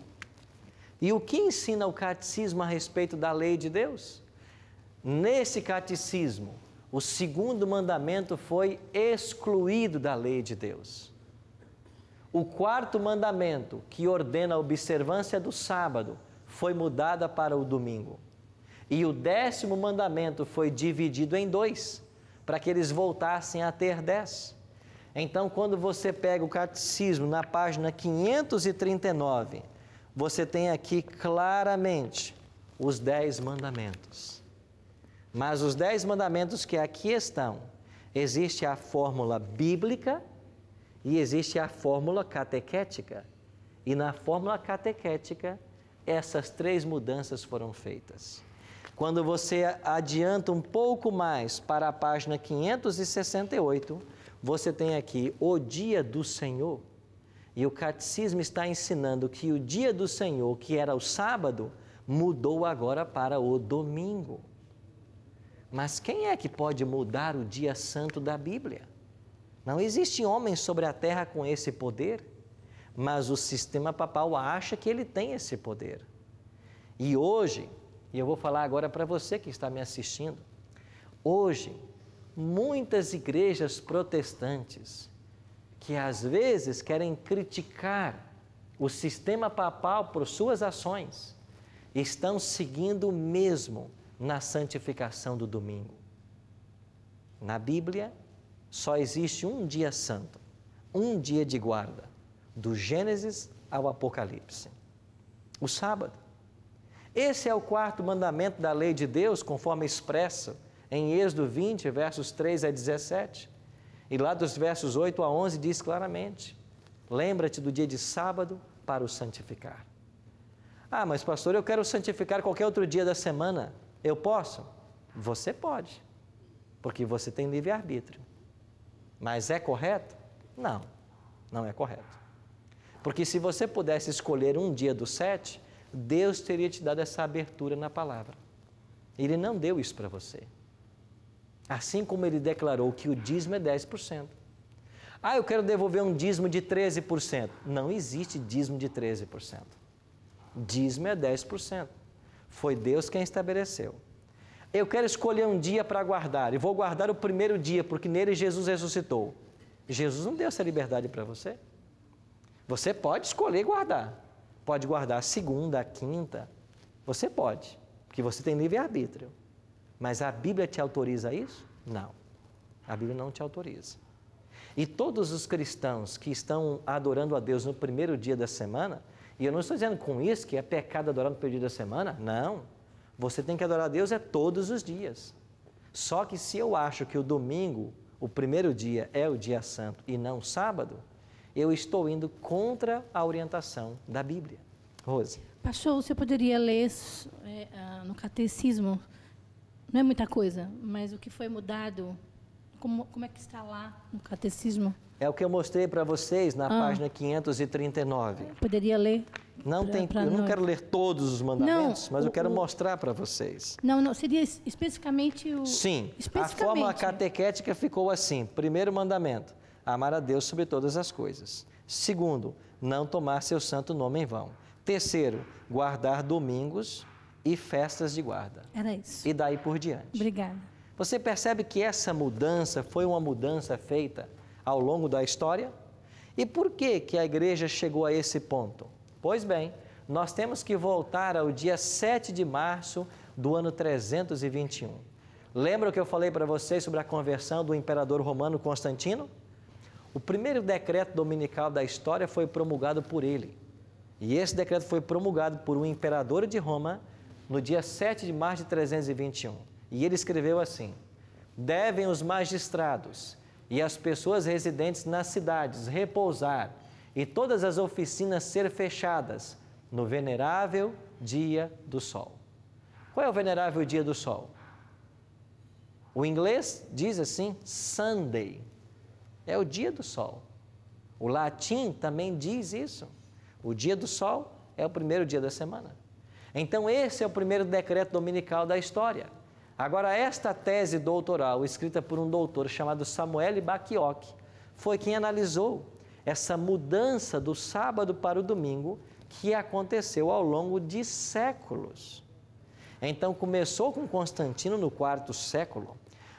E o que ensina o catecismo a respeito da lei de Deus? Nesse catecismo, o 2º mandamento foi excluído da lei de Deus. O 4º mandamento, que ordena a observância do sábado, foi mudada para o domingo. E o 10º mandamento foi dividido em 2, para que eles voltassem a ter 10. Então, quando você pega o catecismo na página 539, você tem aqui claramente os 10 mandamentos. Mas os 10 mandamentos que aqui estão, existe a fórmula bíblica e existe a fórmula catequética. E na fórmula catequética, essas 3 mudanças foram feitas. Quando você adianta um pouco mais para a página 568, você tem aqui o dia do Senhor. E o catecismo está ensinando que o dia do Senhor, que era o sábado, mudou agora para o domingo. Mas quem é que pode mudar o dia santo da Bíblia? Não existe homem sobre a terra com esse poder, mas o sistema papal acha que ele tem esse poder. E hoje, e eu vou falar agora para você que está me assistindo, hoje, muitas igrejas protestantes, que às vezes querem criticar o sistema papal por suas ações, estão seguindo mesmo na santificação do domingo. Na Bíblia, só existe um dia santo, um dia de guarda, do Gênesis ao Apocalipse, o sábado. Esse é o 4º mandamento da lei de Deus, conforme expresso em Êxodo 20, versos 3 a 17. E lá dos versos 8 a 11 diz claramente: lembra-te do dia de sábado para o santificar. Ah, mas pastor, eu quero santificar qualquer outro dia da semana. Eu posso? Você pode, porque você tem livre-arbítrio. Mas é correto? Não, não é correto. Porque se você pudesse escolher um dia dos 7, Deus teria te dado essa abertura na palavra. Ele não deu isso para você. Assim como ele declarou que o dízimo é 10%. Ah, eu quero devolver um dízimo de 13%. Não existe dízimo de 13%. Dízimo é 10%. Foi Deus quem estabeleceu. Eu quero escolher um dia para guardar, e vou guardar o primeiro dia, porque nele Jesus ressuscitou. Jesus não deu essa liberdade para você. Você pode escolher guardar. Pode guardar a segunda, a quinta. Você pode, porque você tem livre-arbítrio. Mas a Bíblia te autoriza isso? Não. A Bíblia não te autoriza. E todos os cristãos que estão adorando a Deus no primeiro dia da semana, e eu não estou dizendo com isso que é pecado adorar no primeiro dia da semana, não. Você tem que adorar a Deus todos os dias. Só que se eu acho que o domingo, o primeiro dia, é o dia santo e não o sábado, eu estou indo contra a orientação da Bíblia. Rose. Pastor, você poderia ler no catecismo, não é muita coisa, mas o que foi mudado, como é que está lá no catecismo? É o que eu mostrei para vocês na página 539. Poderia ler? Eu não quero ler todos os mandamentos, mas eu quero mostrar para vocês. Não, seria especificamente o... Sim, a forma catequética ficou assim. Primeiro mandamento, amar a Deus sobre todas as coisas. Segundo, não tomar seu santo nome em vão. Terceiro, guardar domingos e festas de guarda. Era isso. E daí por diante. Obrigada. Você percebe que essa mudança foi uma mudança feita ao longo da história? E por que a igreja chegou a esse ponto? Pois bem, nós temos que voltar ao dia 7 de março do ano 321. Lembra que eu falei para vocês sobre a conversão do imperador romano Constantino? O primeiro decreto dominical da história foi promulgado por ele. E esse decreto foi promulgado por um imperador de Roma no dia 7 de março de 321. E ele escreveu assim: devem os magistrados e as pessoas residentes nas cidades repousar e todas as oficinas ser fechadas no venerável dia do sol. Qual é o venerável dia do sol? O inglês diz assim, Sunday. É o dia do sol. O latim também diz isso. O dia do sol é o primeiro dia da semana. Então, esse é o primeiro decreto dominical da história. Agora, esta tese doutoral, escrita por um doutor chamado Samuel Bacchiocchi, foi quem analisou essa mudança do sábado para o domingo que aconteceu ao longo de séculos. Então, começou com Constantino no quarto século.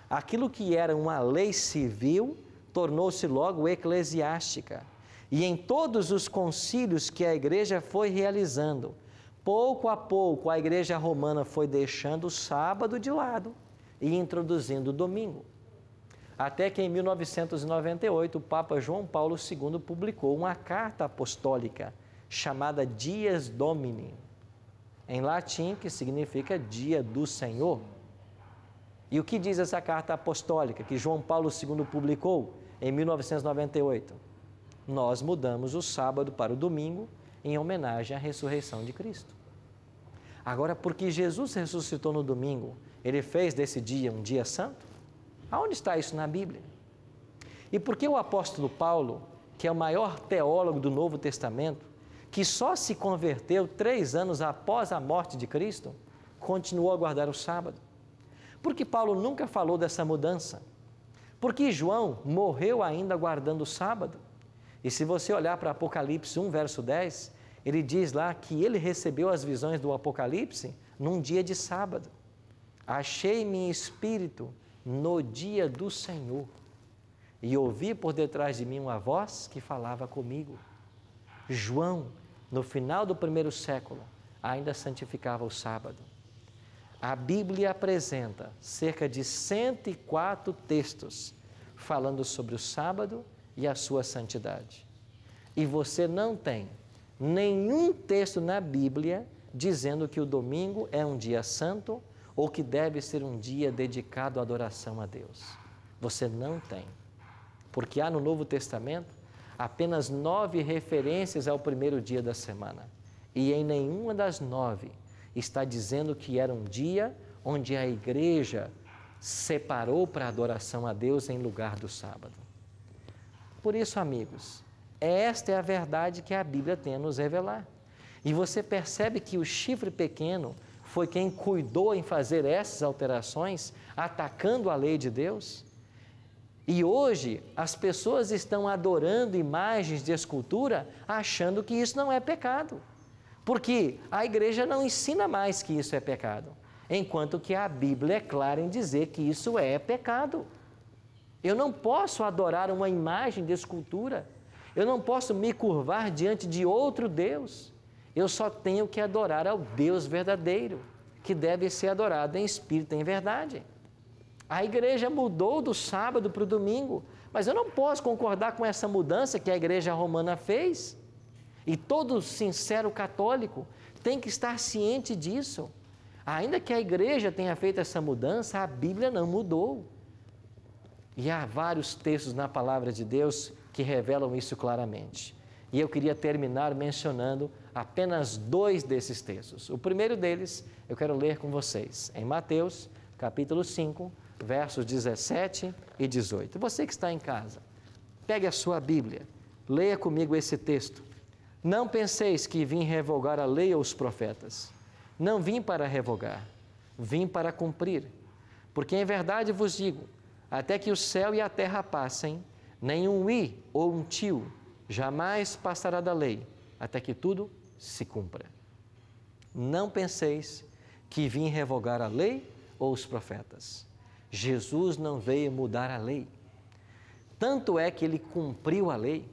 Aquilo que era uma lei civil tornou-se logo eclesiástica. E em todos os concílios que a igreja foi realizando, pouco a pouco a igreja romana foi deixando o sábado de lado e introduzindo o domingo. Até que em 1998 o Papa João Paulo II publicou uma carta apostólica chamada Dies Domini, em latim, que significa Dia do Senhor. E o que diz essa carta apostólica que João Paulo II publicou em 1998? Nós mudamos o sábado para o domingo em homenagem à ressurreição de Cristo. Agora, porque Jesus ressuscitou no domingo, ele fez desse dia um dia santo? Aonde está isso na Bíblia? E por que o apóstolo Paulo, que é o maior teólogo do Novo Testamento, que só se converteu 3 anos após a morte de Cristo, continuou a guardar o sábado? Porque Paulo nunca falou dessa mudança? Porque João morreu ainda guardando o sábado? E se você olhar para Apocalipse 1, verso 10, ele diz lá que ele recebeu as visões do Apocalipse num dia de sábado. Achei-me em espírito no dia do Senhor e ouvi por detrás de mim uma voz que falava comigo. João, no final do primeiro século, ainda santificava o sábado. A Bíblia apresenta cerca de 104 textos falando sobre o sábado e a sua santidade. E você não tem nenhum texto na Bíblia dizendo que o domingo é um dia santo ou que deve ser um dia dedicado à adoração a Deus. Você não tem. Porque há no Novo Testamento apenas 9 referências ao primeiro dia da semana. E em nenhuma das 9 está dizendo que era um dia onde a igreja separou para a adoração a Deus em lugar do sábado. Por isso, amigos, esta é a verdade que a Bíblia tem a nos revelar. E você percebe que o chifre pequeno foi quem cuidou em fazer essas alterações, atacando a lei de Deus. E hoje as pessoas estão adorando imagens de escultura, achando que isso não é pecado. Porque a igreja não ensina mais que isso é pecado, enquanto que a Bíblia é clara em dizer que isso é pecado. Eu não posso adorar uma imagem de escultura, eu não posso me curvar diante de outro Deus, eu só tenho que adorar ao Deus verdadeiro, que deve ser adorado em espírito e em verdade. A igreja mudou do sábado para o domingo, mas eu não posso concordar com essa mudança que a igreja romana fez. E todo sincero católico tem que estar ciente disso. Ainda que a igreja tenha feito essa mudança, a Bíblia não mudou. E há vários textos na palavra de Deus que revelam isso claramente. E eu queria terminar mencionando apenas 2 desses textos. O primeiro deles eu quero ler com vocês, em Mateus, capítulo 5, versos 17 e 18. Você que está em casa, pegue a sua Bíblia, leia comigo esse texto. Não penseis que vim revogar a lei ou os profetas. Não vim para revogar, vim para cumprir. Porque em verdade vos digo, até que o céu e a terra passem, nem um i ou um tio jamais passará da lei, até que tudo se cumpra. Não penseis que vim revogar a lei ou os profetas. Jesus não veio mudar a lei. Tanto é que ele cumpriu a lei,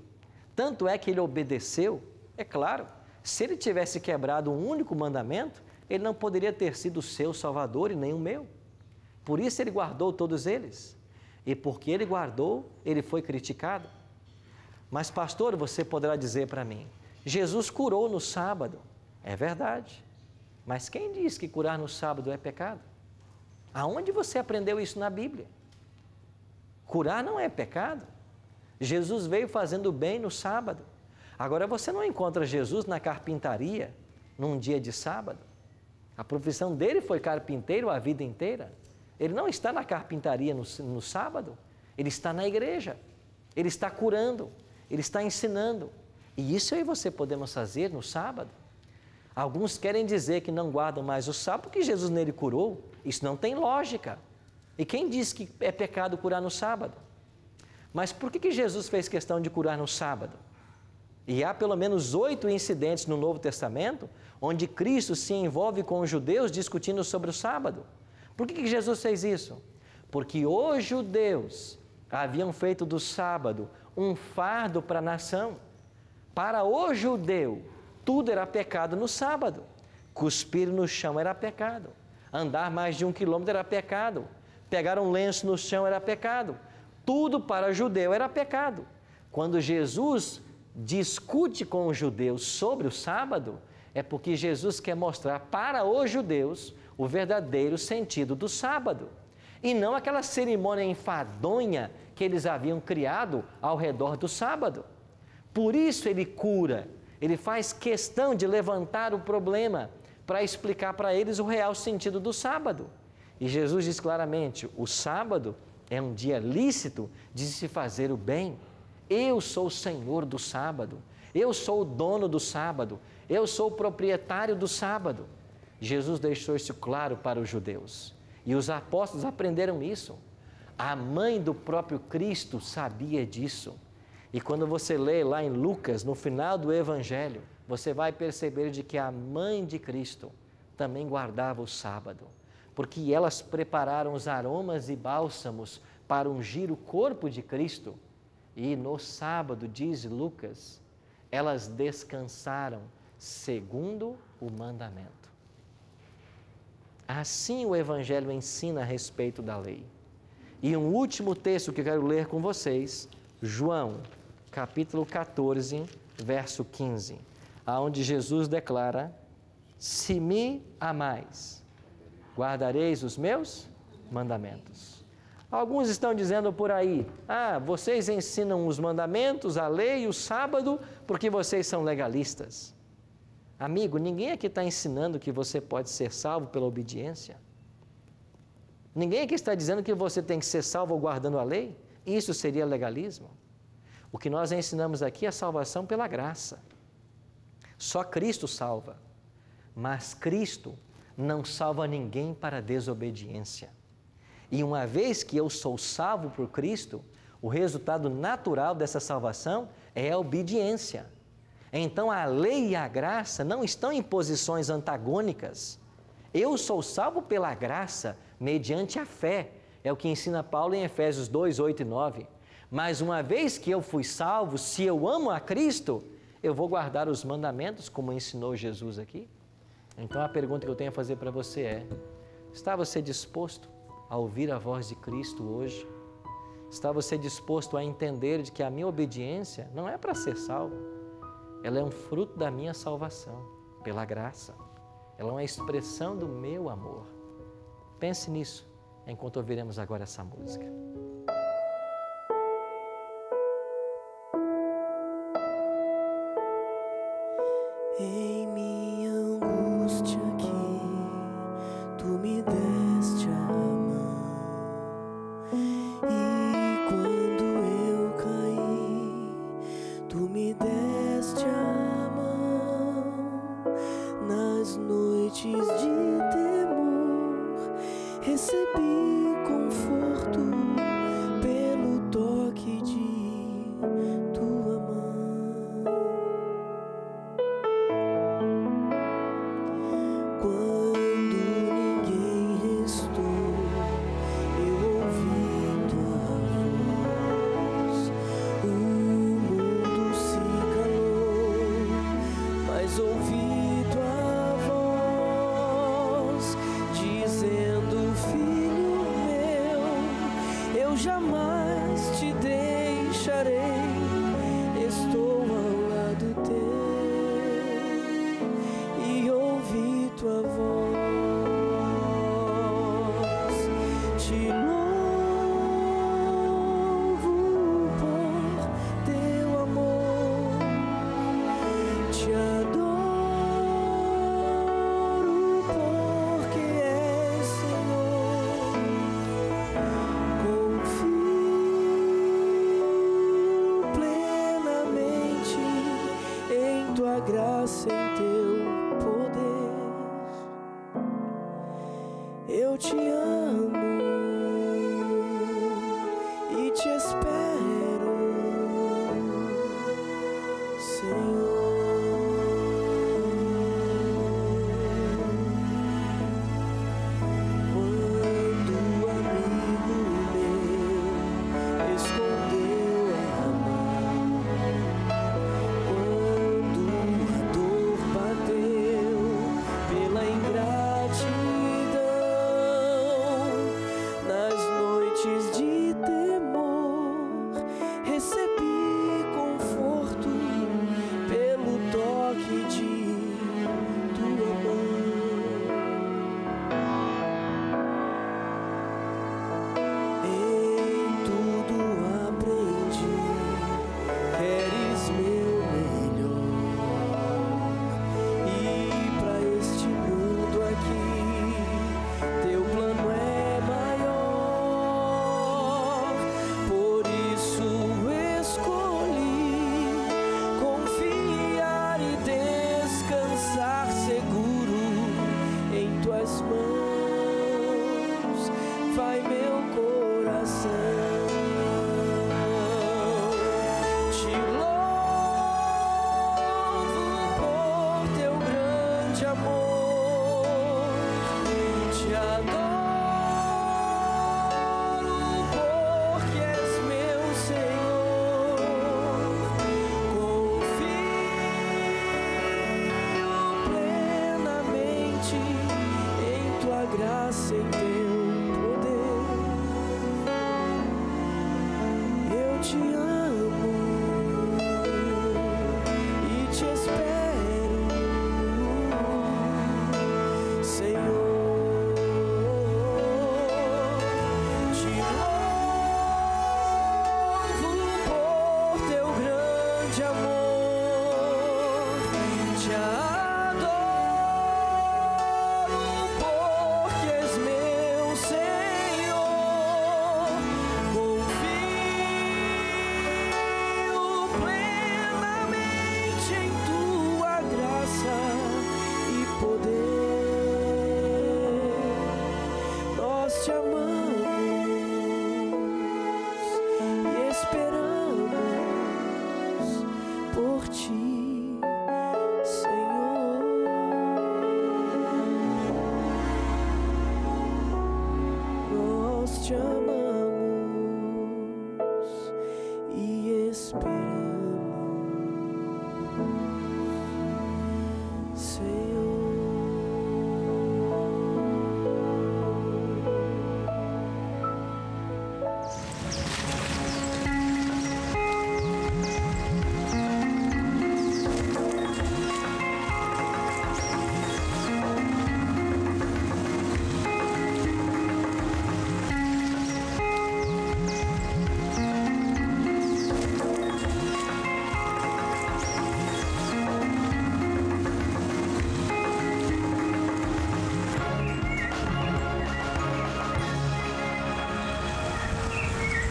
tanto é que ele obedeceu. É claro, se ele tivesse quebrado um único mandamento, ele não poderia ter sido o seu Salvador e nem o meu. Por isso ele guardou todos eles. E porque ele guardou, ele foi criticado. Mas pastor, você poderá dizer para mim, Jesus curou no sábado. É verdade. Mas quem diz que curar no sábado é pecado? Aonde você aprendeu isso na Bíblia? Curar não é pecado. Jesus veio fazendo bem no sábado. Agora você não encontra Jesus na carpintaria num dia de sábado. A profissão dele foi carpinteiro a vida inteira. Ele não está na carpintaria no sábado, ele está na igreja, ele está curando, ele está ensinando. E isso eu e você podemos fazer no sábado. Alguns querem dizer que não guardam mais o sábado porque Jesus nele curou. Isso não tem lógica. E quem diz que é pecado curar no sábado? Mas por que Jesus fez questão de curar no sábado? E há pelo menos 8 incidentes no Novo Testamento onde Cristo se envolve com os judeus discutindo sobre o sábado. Por que Jesus fez isso? Porque os judeus haviam feito do sábado um fardo para a nação. Para o judeu, tudo era pecado no sábado. Cuspir no chão era pecado. Andar mais de 1 quilômetro era pecado. Pegar um lenço no chão era pecado. Tudo para o judeu era pecado. Quando Jesus discute com os judeus sobre o sábado, é porque Jesus quer mostrar para os judeus o verdadeiro sentido do sábado, e não aquela cerimônia enfadonha que eles haviam criado ao redor do sábado. Por isso ele cura, ele faz questão de levantar o problema para explicar para eles o real sentido do sábado. E Jesus diz claramente, o sábado é um dia lícito de se fazer o bem. Eu sou o Senhor do sábado, eu sou o dono do sábado, eu sou o proprietário do sábado. Jesus deixou isso claro para os judeus. E os apóstolos aprenderam isso. A mãe do próprio Cristo sabia disso. E quando você lê lá em Lucas, no final do Evangelho, você vai perceber de que a mãe de Cristo também guardava o sábado. Porque elas prepararam os aromas e bálsamos para ungir o corpo de Cristo. E no sábado, diz Lucas, elas descansaram segundo o mandamento. Assim o Evangelho ensina a respeito da lei. E um último texto que eu quero ler com vocês, João, capítulo 14, verso 15, aonde Jesus declara, se me amais, guardareis os meus mandamentos. Alguns estão dizendo por aí, vocês ensinam os mandamentos, a lei e o sábado, porque vocês são legalistas. Amigo, ninguém aqui está ensinando que você pode ser salvo pela obediência. Ninguém aqui está dizendo que você tem que ser salvo guardando a lei. Isso seria legalismo. O que nós ensinamos aqui é a salvação pela graça. Só Cristo salva. Mas Cristo não salva ninguém para a desobediência. E uma vez que eu sou salvo por Cristo, o resultado natural dessa salvação é a obediência. Então a lei e a graça não estão em posições antagônicas. Eu sou salvo pela graça, mediante a fé. É o que ensina Paulo em Efésios 2, 8 e 9. Mas uma vez que eu fui salvo, se eu amo a Cristo, eu vou guardar os mandamentos, como ensinou Jesus aqui. Então a pergunta que eu tenho a fazer para você é: está você disposto a ouvir a voz de Cristo hoje? Está você disposto a entender de que a minha obediência não é para ser salvo? Ela é um fruto da minha salvação, pela graça. Ela é uma expressão do meu amor. Pense nisso, enquanto ouviremos agora essa música. Em minha angústia aqui, tu me deste a mão, e quando eu caí, tu me deste a mão. Nas noites de temor, recebi conforto pelo toque de tua mão. Quando ninguém restou, eu ouvi tua voz. O mundo se calou, mas ouvi tua voz, dizendo: filho meu, eu jamais te deixarei. Estou ao lado teu e ouvi tua voz. Te louvo por teu amor, te adoro porque és Senhor. Confio plenamente em tua graça, em teu poder. Eu te amo e te espero.